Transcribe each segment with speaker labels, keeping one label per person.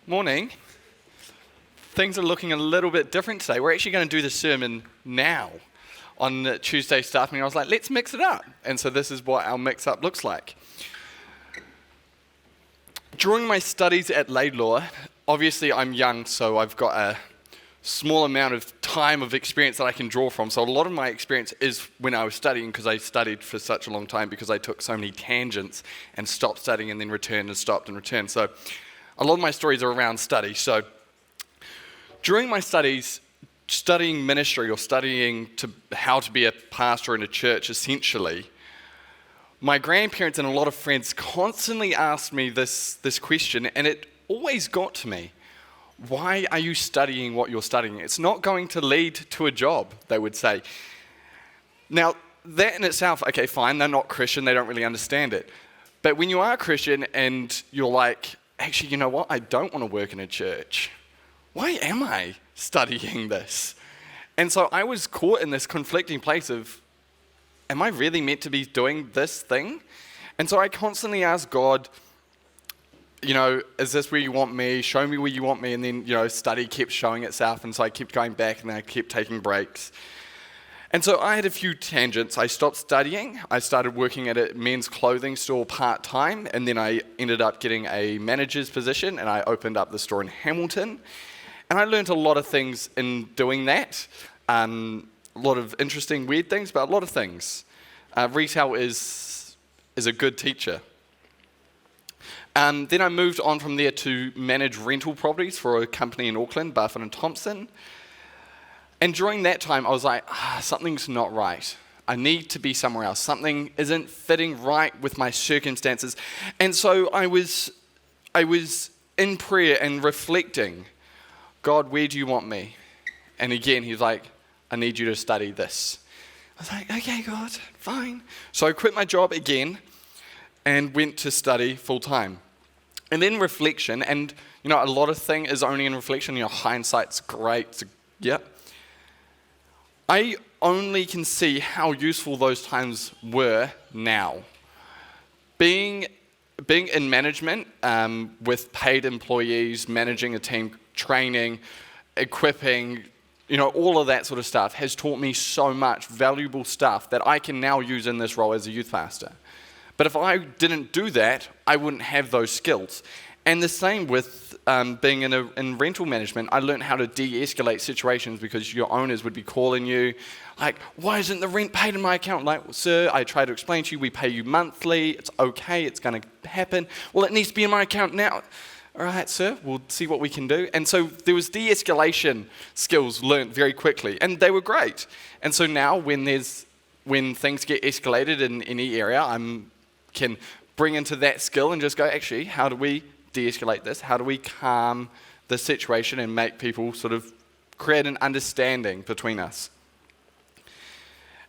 Speaker 1: Morning. Things are looking a little bit different today. We're actually going to do the sermon now on the Tuesday staff meeting. I was like, let's mix it up. And so this is what our mix-up looks like. During my studies at Laidlaw, obviously I'm young, so I've got a small amount of time of experience that I can draw from. So a lot of my experience is when I was studying, because I studied for such a long time because I took so many tangents and stopped studying and then returned and stopped and returned. So a lot of my stories are around study. So during my studies, studying ministry or studying how to be a pastor in a church, essentially, my grandparents and a lot of friends constantly asked me this question, and it always got to me. Why are you studying what you're studying? It's not going to lead to a job, they would say. Now, that in itself, okay, fine, they're not Christian, they don't really understand it. But when you are Christian and you're like, actually, you know what? I don't want to work in a church. Why am I studying this? And so I was caught in this conflicting place of, am I really meant to be doing this thing? And so I constantly asked God, is this where you want me? Show me where you want me. And then, study kept showing itself. And so I kept going back and I kept taking breaks. And so I had a few tangents. I stopped studying. I started working at a men's clothing store part-time, and then I ended up getting a manager's position, and I opened up the store in Hamilton. And I learned a lot of things in doing that. A lot of interesting, weird things, but a lot of things. Retail is a good teacher. Then I moved on from there to manage rental properties for a company in Auckland, Barfoot and Thompson. And during that time, I was like, something's not right. I need to be somewhere else. Something isn't fitting right with my circumstances. And so I was in prayer and reflecting, God, where do you want me? And again, he's like, I need you to study this. I was like, okay, God, fine. So I quit my job again and went to study full time. And then reflection, and a lot of thing is only in reflection. Hindsight's great. Yeah. I only can see how useful those times were now. Being in management with paid employees, managing a team, training, equipping, all of that sort of stuff has taught me so much valuable stuff that I can now use in this role as a youth pastor. But if I didn't do that, I wouldn't have those skills. And the same with being in rental management. I learned how to de-escalate situations because your owners would be calling you, like, why isn't the rent paid in my account? Like, well, sir, I try to explain to you, we pay you monthly. It's okay. It's going to happen. Well, it needs to be in my account now. All right, sir, we'll see what we can do. And so there was de-escalation skills learned very quickly, and they were great. And so now when things get escalated in any area, I can bring into that skill and just go, actually, how do we de-escalate this? How do we calm the situation and make people sort of create an understanding between us?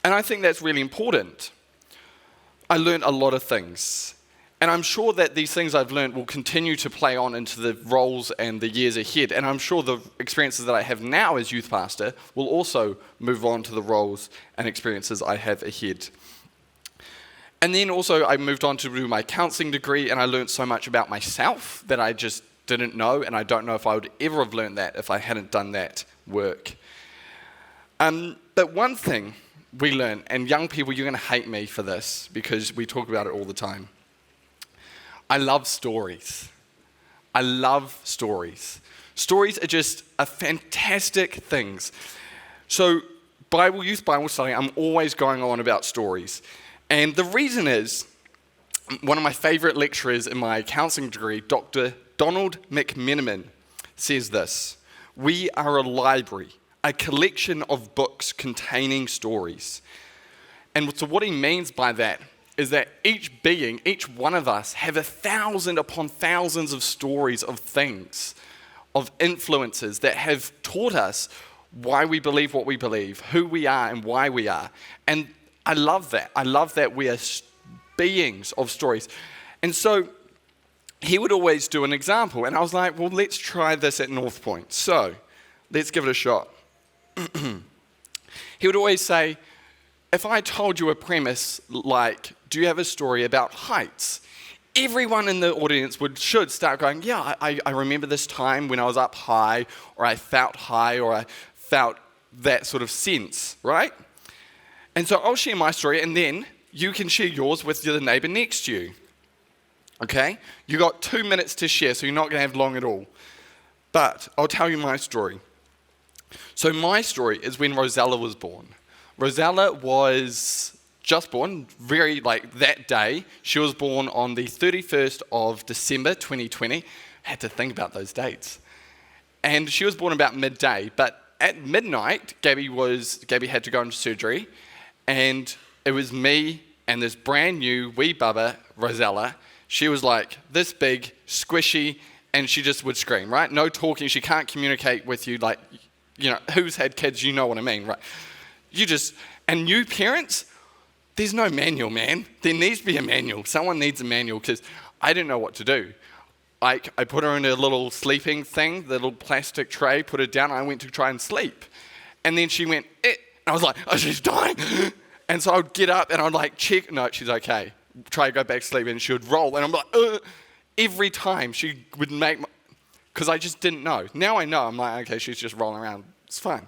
Speaker 1: And I think that's really important. I learned a lot of things. And I'm sure that these things I've learned will continue to play on into the roles and the years ahead. And I'm sure the experiences that I have now as youth pastor will also move on to the roles and experiences I have ahead. And then also I moved on to do my counselling degree, and I learned so much about myself that I just didn't know, and I don't know if I would ever have learned that if I hadn't done that work. But one thing we learn, and young people, you're going to hate me for this because we talk about it all the time. I love stories. I love stories. Stories are just a fantastic things. So youth Bible study, I'm always going on about stories. And the reason is, one of my favorite lecturers in my counselling degree, Dr. Donald McMenamin, says this: we are a library, a collection of books containing stories. And so what he means by that is that each one of us, have 1,000 upon thousands of stories of things, of influences that have taught us why we believe what we believe, who we are and why we are. And I love that. I love that we are beings of stories. And so he would always do an example. And I was like, well, let's try this at Northpoint. So let's give it a shot. He would always say, if I told you a premise like, do you have a story about heights? everyone in the audience should start going, yeah, I remember this time when I was up high, or I felt high, or I felt that sort of sense, right? And so I'll share my story, and then you can share yours with the neighbor next to you. Okay? You got 2 minutes to share, so you're not going to have long at all. But I'll tell you my story. So my story is when Rosella was born. Rosella was just born, that day. She was born on the 31st of December 2020. I had to think about those dates. And she was born about midday, but at midnight, Gabby had to go into surgery, and it was me and this brand new wee bubba, Rosella. She was like this big, squishy, and she just would scream, right? No talking, she can't communicate with you, who's had kids, you know what I mean, right? And new parents, there's no manual, man. There needs to be a manual. Someone needs a manual, because I didn't know what to do. I put her in a little sleeping thing, the little plastic tray, put her down, and I went to try and sleep. And then she went, and I was like, oh, she's dying. And so I would get up and I'd check, no, she's okay. Try to go back to sleep, and she would roll. And I'm like, ugh. Every time she would because I just didn't know. Now I know. I'm like, okay, she's just rolling around. It's fine.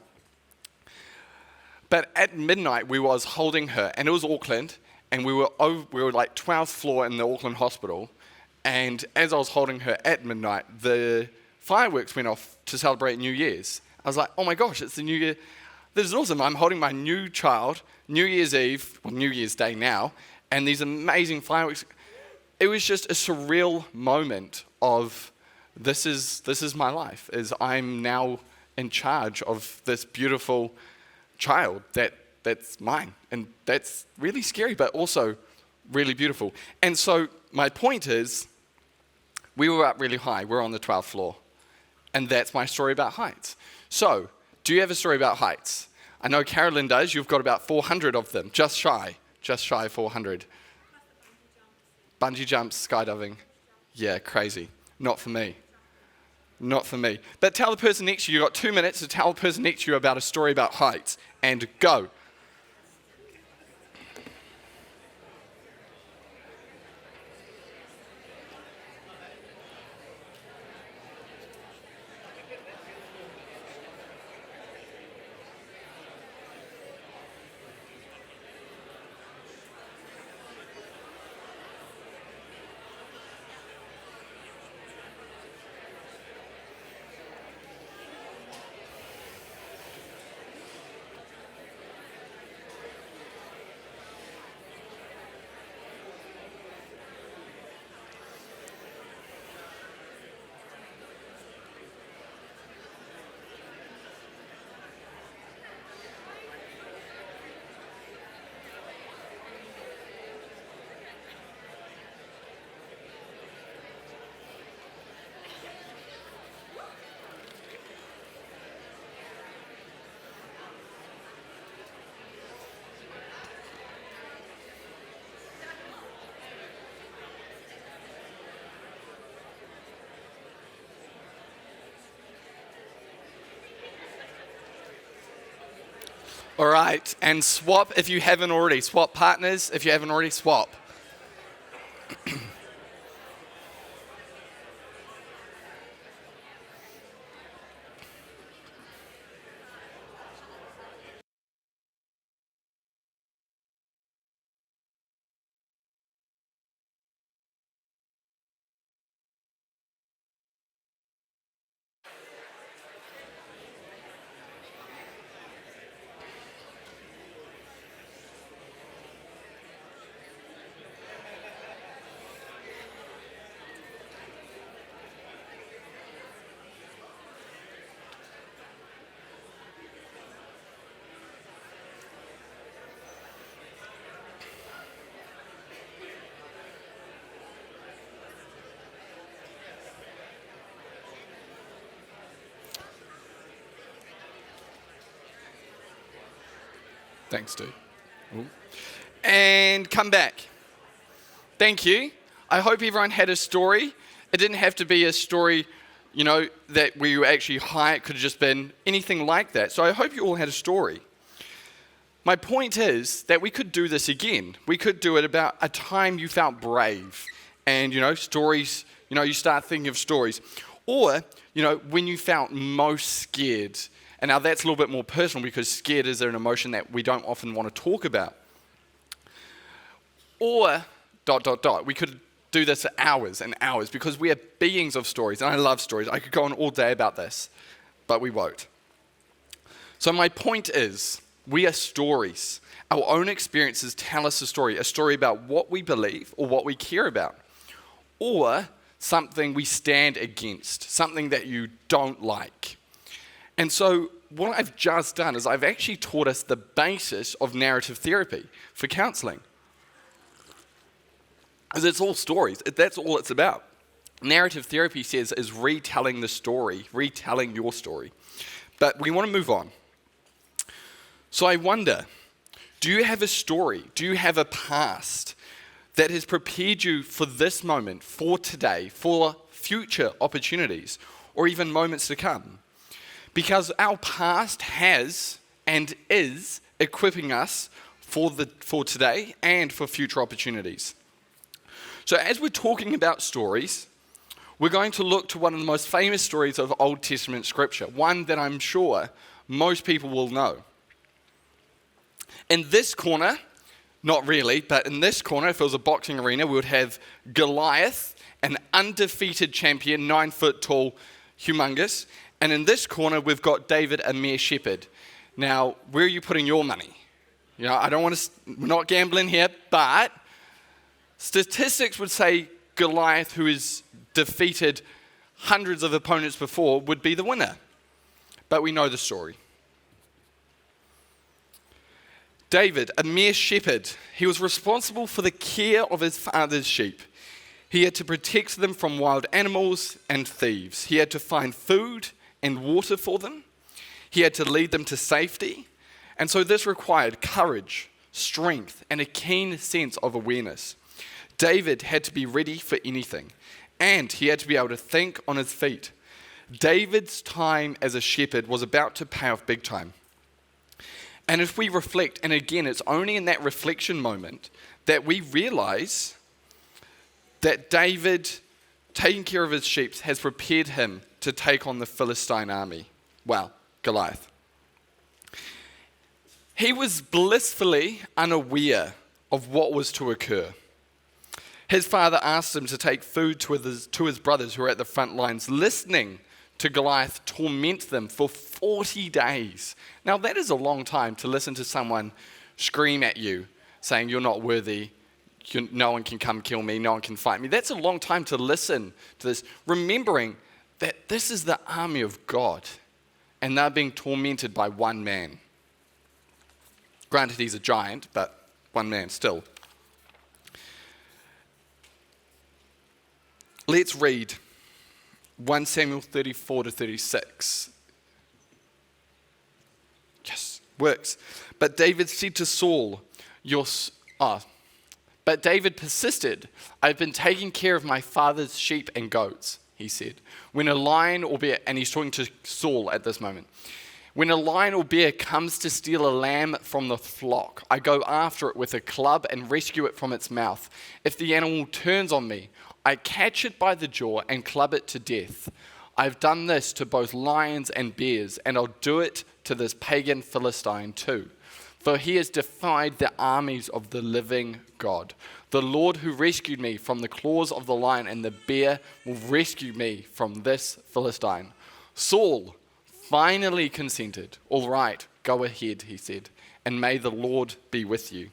Speaker 1: But at midnight, we was holding her, and it was Auckland, and we were 12th floor in the Auckland hospital. And as I was holding her at midnight, the fireworks went off to celebrate New Year's. I was like, oh my gosh, it's the New Year. This is awesome. I'm holding my new child, New Year's Eve, well, New Year's Day now, and these amazing fireworks. It was just a surreal moment of this is my life, is I'm now in charge of this beautiful child that's mine. And that's really scary, but also really beautiful. And so my point is, we were up really high. We're on the 12th floor. And that's my story about heights. So, do you have a story about heights? I know Carolyn does. You've got about 400 of them, just shy of 400. Bungee jumps, skydiving. Yeah, crazy. Not for me. Not for me. But tell the person next to you, you've got 2 minutes to tell the person next to you about a story about heights. And go. All right, and swap if you haven't already. Swap partners if you haven't already. Swap. Thanks, dude. Ooh. And come back. Thank you. I hope everyone had a story. It didn't have to be a story, that we were actually high. It could have just been anything like that. So I hope you all had a story. My point is that we could do this again. We could do it about a time you felt brave And, stories, you start thinking of stories. Or, when you felt most scared. And now that's a little bit more personal because scared is an emotion that we don't often want to talk about. Or, ... We could do this for hours and hours because we are beings of stories. And I love stories. I could go on all day about this, but we won't. So my point is, we are stories. Our own experiences tell us a story about what we believe or what we care about, or something we stand against, something that you don't like. And so what I've just done is I've actually taught us the basis of narrative therapy for counseling. Because it's all stories. That's all it's about. Narrative therapy says is retelling the story, retelling your story. But we want to move on. So I wonder, do you have a story? Do you have a past that has prepared you for this moment, for today, for future opportunities, or even moments to come? Because our past has and is equipping us for today and for future opportunities. So as we're talking about stories, we're going to look to one of the most famous stories of Old Testament scripture, one that I'm sure most people will know. In this corner, not really, but in this corner, if it was a boxing arena, we would have Goliath, an undefeated champion, 9 foot tall, humongous. And in this corner, we've got David, a mere shepherd. Now, where are you putting your money? We're not gambling here, but statistics would say Goliath, who has defeated hundreds of opponents before, would be the winner. But we know the story. David, a mere shepherd, he was responsible for the care of his father's sheep. He had to protect them from wild animals and thieves. He had to find food and water for them. He had to lead them to safety. And so this required courage, strength, and a keen sense of awareness. David had to be ready for anything, and he had to be able to think on his feet. David's time as a shepherd was about to pay off big time. And if we reflect, and again, it's only in that reflection moment that we realize that David, taking care of his sheep, has prepared him to take on the Philistine army. Well, Goliath. He was blissfully unaware of what was to occur. His father asked him to take food to his brothers who were at the front lines, listening to Goliath torment them for 40 days. Now, that is a long time to listen to someone scream at you, saying you're not worthy, no one can come kill me, no one can fight me. That's a long time to listen to this, remembering that this is the army of God, and they're being tormented by one man. Granted, he's a giant, but one man still. Let's read 1 Samuel 34 to 36. Yes, works. But David said to Saul, but David persisted. I've been taking care of my father's sheep and goats, he said. When a lion or bear, and he's talking to Saul at this moment. When a lion or bear comes to steal a lamb from the flock, I go after it with a club and rescue it from its mouth. If the animal turns on me, I catch it by the jaw and club it to death. I've done this to both lions and bears, and I'll do it to this pagan Philistine too. For he has defied the armies of the living God. The Lord who rescued me from the claws of the lion and the bear will rescue me from this Philistine. Saul finally consented. All right, go ahead, he said, and may the Lord be with you.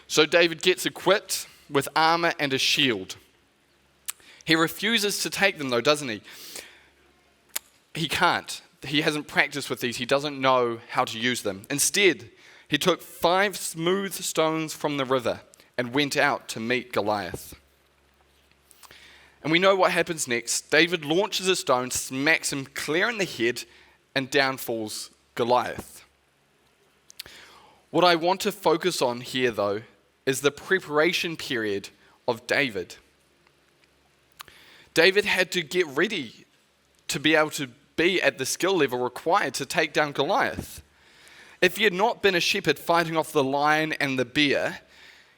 Speaker 1: So David gets equipped with armor and a shield. He refuses to take them though, doesn't he? He can't. He hasn't practiced with these. He doesn't know how to use them. Instead, he took 5 smooth stones from the river and went out to meet Goliath. And we know what happens next. David launches a stone, smacks him clear in the head, and down falls Goliath. What I want to focus on here, though, is the preparation period of David. David had to get ready to be able to be at the skill level required to take down Goliath. If he had not been a shepherd fighting off the lion and the bear,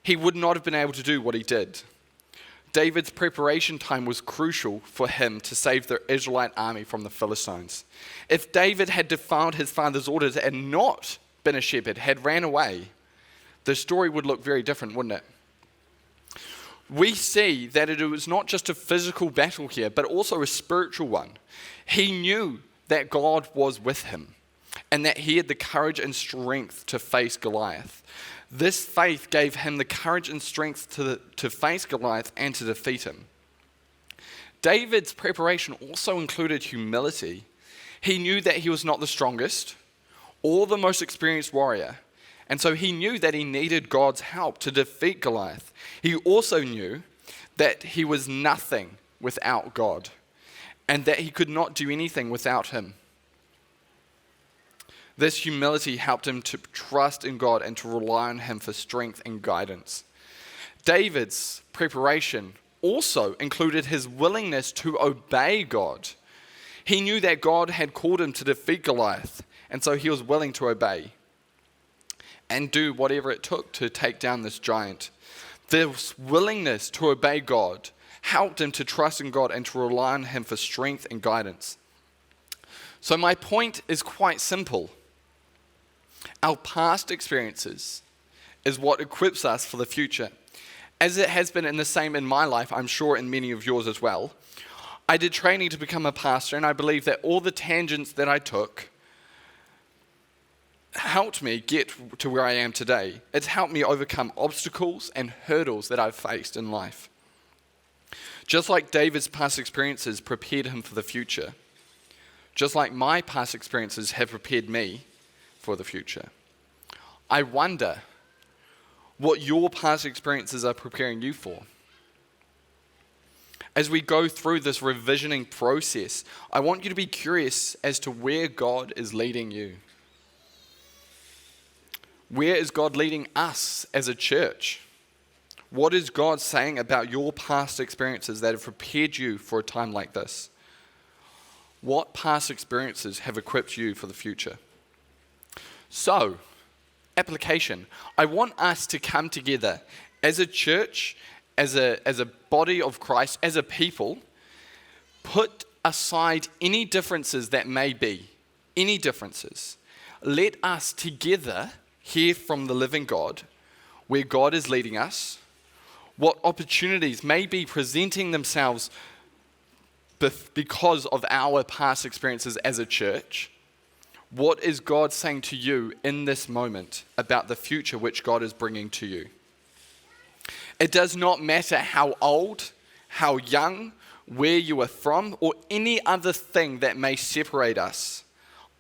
Speaker 1: he would not have been able to do what he did. David's preparation time was crucial for him to save the Israelite army from the Philistines. If David had defied his father's orders and not been a shepherd, had ran away, the story would look very different, wouldn't it? We see that it was not just a physical battle here, but also a spiritual one. He knew that God was with him and that he had the courage and strength to face Goliath. This faith gave him the courage and strength to face Goliath and to defeat him. David's preparation also included humility. He knew that he was not the strongest or the most experienced warrior, and so he knew that he needed God's help to defeat Goliath. He also knew that he was nothing without God and that he could not do anything without him. This humility helped him to trust in God and to rely on him for strength and guidance. David's preparation also included his willingness to obey God. He knew that God had called him to defeat Goliath, and so he was willing to obey and do whatever it took to take down this giant. This willingness to obey God helped him to trust in God and to rely on him for strength and guidance. So my point is quite simple. Our past experiences is what equips us for the future. As it has been the same in my life, I'm sure in many of yours as well. I did training to become a pastor, and I believe that all the tangents that I took helped me get to where I am today. It's helped me overcome obstacles and hurdles that I've faced in life. Just like David's past experiences prepared him for the future, just like my past experiences have prepared me for the future. I wonder what your past experiences are preparing you for. As we go through this revisioning process, I want you to be curious as to where God is leading you. Where is God leading us as a church? What is God saying about your past experiences that have prepared you for a time like this? What past experiences have equipped you for the future? So, application. I want us to come together as a church, as a body of Christ, as a people, put aside any differences that may be, any differences. Let us together hear from the living God, where God is leading us, what opportunities may be presenting themselves because of our past experiences as a church. What is God saying to you in this moment about the future which God is bringing to you? It does not matter how old, how young, where you are from, or any other thing that may separate us.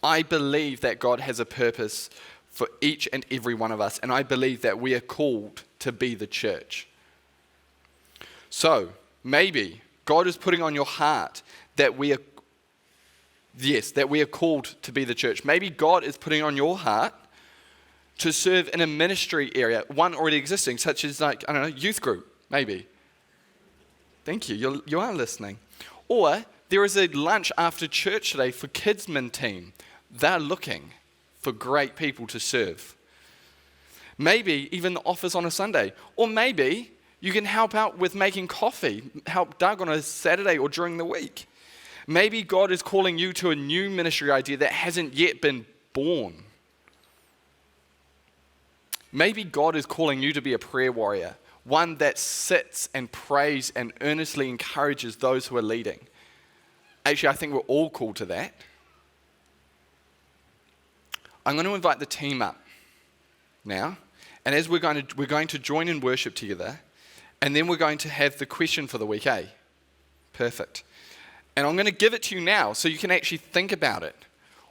Speaker 1: I believe that God has a purpose for each and every one of us, and I believe that we are called to be the church. So, maybe God is putting on your heart that we are called to be the church. Maybe God is putting on your heart to serve in a ministry area, one already existing, such as youth group, maybe. Thank you, you are listening. Or there is a lunch after church today for Kidsmen team. They're looking for great people to serve. Maybe even the office on a Sunday. Or maybe you can help out with making coffee, help Doug on a Saturday or during the week. Maybe God is calling you to a new ministry idea that hasn't yet been born. Maybe God is calling you to be a prayer warrior, one that sits and prays and earnestly encourages those who are leading. Actually, I think we're all called to that. I'm going to invite the team up now, and as we're going to join in worship together, and then we're going to have the question for the week, eh? Perfect. And I'm going to give it to you now so you can actually think about it.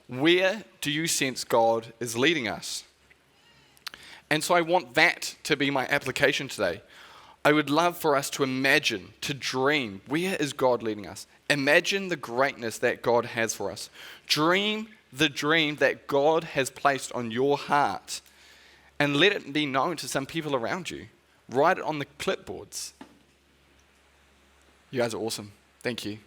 Speaker 1: Where do you sense God is leading us? And so I want that to be my application today. I would love for us to imagine, to dream, where is God leading us? Imagine the greatness that God has for us. Dream the dream that God has placed on your heart and let it be known to some people around you. Write it on the clipboards. You guys are awesome. Thank you.